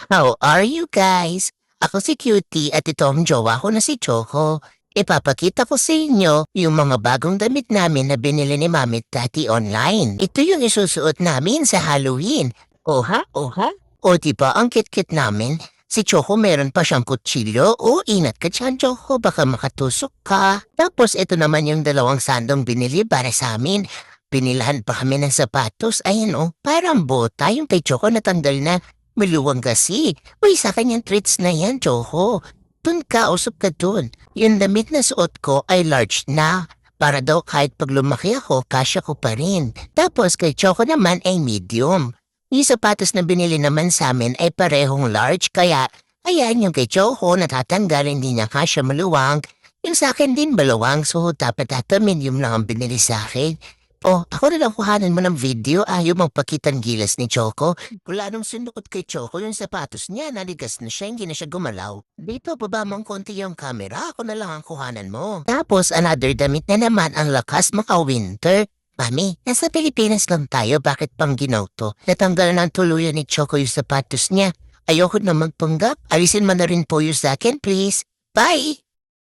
How are you guys? Ako si Cutie at ito ang jowa ko na si Choco. Ipapakita ko sa inyo yung mga bagong damit namin na binili ni Mami at Tati online. Ito yung isusuot namin sa Halloween. Oha, oha. O diba ang kit-kit namin? Si Choco meron pa siyang kutsilyo. O ingat ka dyan, Choco. Baka makatusok ka. Tapos ito naman yung dalawang sandong binili para sa amin. Pinilahan pa kami ng sapatos. Ayan parang bota yung kay Choco natanggal na. Maluwang kasi. Uy, sa kanyang treats na yan, Choco. Dun ka, usap ka dun. Yung damit na suot ko ay large na. Para daw kahit pag lumaki ako, kasya ko pa rin. Tapos kay Choco naman ay medium. Yung sapatos na binili naman sa amin ay parehong large, kaya ayan yung kay Choco natatanggal, hindi niya kasya maluwang. Yung sa akin din maluwang, so dapat medium lang ang binili sa akin. Ako na lang kuhanan mo ng video, ayaw magpakitang gilas ni Choco. Wala nung sinukot kay Choco yung sapatos niya, naligas na siya, hindi na siya gumalaw. Dito, baba mong konti yung camera, ako na lang ang kuhanan mo. Tapos, another damit na naman ang lakas maka-winter. Mami, nasa Pilipinas lang tayo, bakit pang ginaw to? Natanggal ng tuluyan ni Choco yung sapatos niya. Ayoko na magpanggap, alisin mo na rin po yung sa akin, please. Bye!